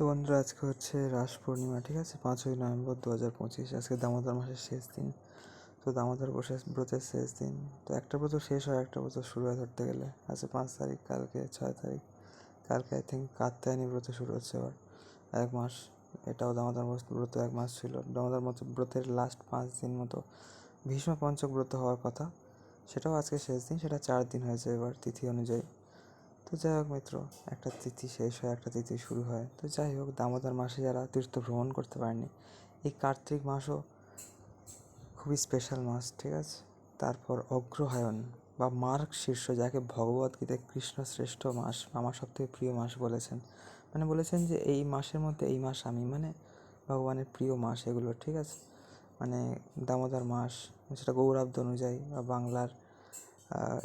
তো বন্ধুরা, আজকে হচ্ছে রাস পূর্ণিমা, ঠিক আছে, 5ই নভেম্বর 2025। আজকে দামোদর মাসের শেষ দিন। তো দামোদর ব্রতের শেষ দিন। তো একটা ব্রত শেষ হয়, একটা ব্রত শুরু হয় ধরতে গেলে। আজকে 5 তারিখ, কালকে 6 তারিখ। কালকে আই থিঙ্ক কাত্যায়নী ব্রত শুরু হচ্ছে আবার 1 মাস। এটাও দামোদর ব্রত 1 মাস ছিল। দামোদর ব্রতের লাস্ট 5 দিন মতো ভীষ্ম পঞ্চক ব্রত হওয়ার কথা, সেটাও আজকে শেষ দিন। সেটা 4 দিন হয়েছে এবার তিথি অনুযায়ী। তো যাই হোক মিত্র, একটা তিথি শেষ হয়, একটা তিথি শুরু হয়। তো যাই হোক, দামোদর মাসে যারা তীর্থ ভ্রমণ করতে পারেনি, এই কার্তিক মাসও খুবই স্পেশাল মাস, ঠিক আছে। তারপর অগ্রহায়ণ বা মার্গ শীর্ষ, যাকে ভগবদ্গীতায় কৃষ্ণ শ্রেষ্ঠ মাস, আমার সবথেকে প্রিয় মাস বলেছেন। মানে বলেছেন যে এই মাসের মধ্যে এই মাস আমি, মানে ভগবানের প্রিয় মাস এগুলো, ঠিক আছে। মানে দামোদর মাস, সেটা গৌরাব্দ অনুযায়ী, বা বাংলার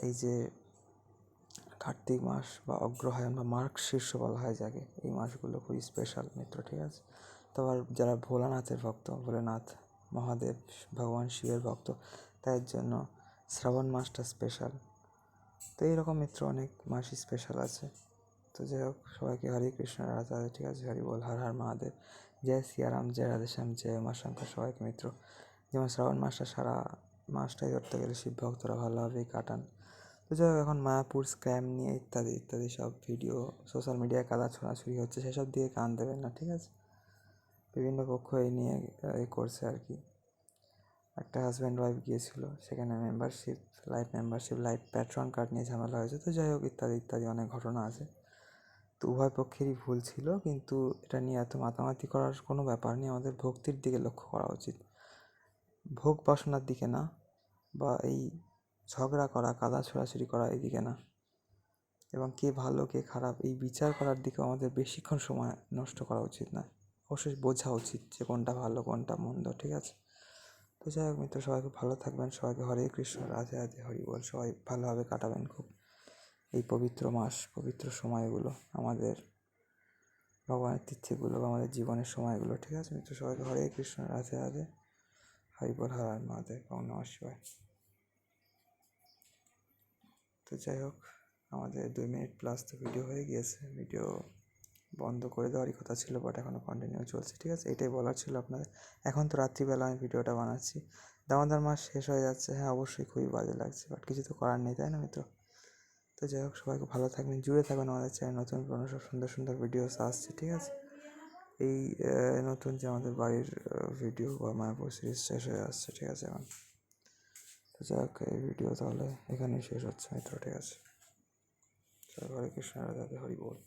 এই যে কার্তিক মাস বা অগ্রহায়ণ বা মার্গ শীর্ষ বলা হয় যাকে, এই মাসগুলো খুবই স্পেশাল মিত্র, ঠিক আছে। তো আবার যারা ভোলানাথের ভক্ত, ভোলেনাথ মহাদেব ভগবান শিবের ভক্ত, তাই জন্য শ্রাবণ মাসটা স্পেশাল। তো এইরকম মিত্র অনেক মাসই স্পেশাল আছে। তো যাই হোক, সবাইকে হরে কৃষ্ণ, রাধা রাধে, ঠিক আছে। হরি বল, হর হর মহাদেব, জয় সিয়ারাম, জয় রাধেশ্যাম, জয় মা শঙ্কর, সবাইকে মিত্র। যেমন শ্রাবণ মাসটা সারা মাসটাই ধরতে গেলে শিব ভক্তরা ভালোভাবেই কাটান। তো যাই হোক, এখন মায়াপুর স্ক্যাম নিয়ে ইত্যাদি ইত্যাদি সব ভিডিও সোশ্যাল মিডিয়ায় কাদা ছোড়াছুড়ি হচ্ছে, সেসব দিয়ে কান দেবেন না, ঠিক আছে। বিভিন্ন পক্ষ এই নিয়ে করছে আর কি। একটা হাজব্যান্ড ওয়াইফ গিয়েছিল, সেখানে লাইফ প্যাট্রন কার্ড নিয়ে ঝামেলা হয়েছে। তো যাই হোক, ইত্যাদি ইত্যাদি অনেক ঘটনা আছে। তো উভয় পক্ষেরই ভুল ছিল, কিন্তু এটা নিয়ে এত মাতামাতি করার কোনো ব্যাপার নেই। আমাদের ভক্তির দিকে লক্ষ্য করা উচিত, ভোগ বাসনার দিকে না, বা এই ঝগড়া করা, কাদা ছোড়াছুড়ি করা, এইদিকে না। এবং কে ভালো কে খারাপ এই বিচার করার দিকে আমাদের বেশিক্ষণ সময় নষ্ট করা উচিত না। অবশ্যই বোঝা উচিত যে কোনটা ভালো কোনটা মন্দ, ঠিক আছে। তো যাই হোক মিত্র, সবাইকে ভালো থাকবেন, সবাইকে হরে কৃষ্ণ, রাধে রাধে, হরি বল। সবাই ভালোভাবে কাটাবেন খুব এই পবিত্র মাস, পবিত্র সময়গুলো, আমাদের ভগবানের তিথিগুলো বা আমাদের জীবনের সময়গুলো, ঠিক আছে মিত্র। সবাইকে হরে কৃষ্ণ, রাধে রাধে, হরি বল, হর হর মহাদেব, ওম নমঃ শিবায়। তো যাই হোক, আমাদের 2 মিনিট প্লাস তো ভিডিও হয়ে গিয়েছে। ভিডিও বন্ধ করে দেওয়ারই কথা ছিল, বাট এখনও কন্টিনিউ চলছে, ঠিক আছে। এটাই বলার ছিল আপনাদের। এখন তো রাত্রিবেলা আমি ভিডিওটা বানাচ্ছি, দামোদর মাস শেষ হয়ে যাচ্ছে। হ্যাঁ, অবশ্যই খুবই বাজে লাগছে, বাট কিছু তো করার নেই, তাই না মিত্র। তো যাই হোক, সবাইকে ভালো থাকবেন, জুড়ে থাকবেন আমাদের চ্যানেল। নতুন পুরনো সব সুন্দর সুন্দর ভিডিওস আসছে, ঠিক আছে। এই নতুন যে আমাদের বাড়ির ভিডিও বা মায়াপুর সিরিজ শেষ হয়ে আসছে, ঠিক আছে এখন। তো যাই হোক, এই ভিডিও তাহলে এখানেই শেষ হচ্ছে মিত্র, ঠিক আছে। হরে কৃষ্ণ, রাধে রাধে, হরি বল।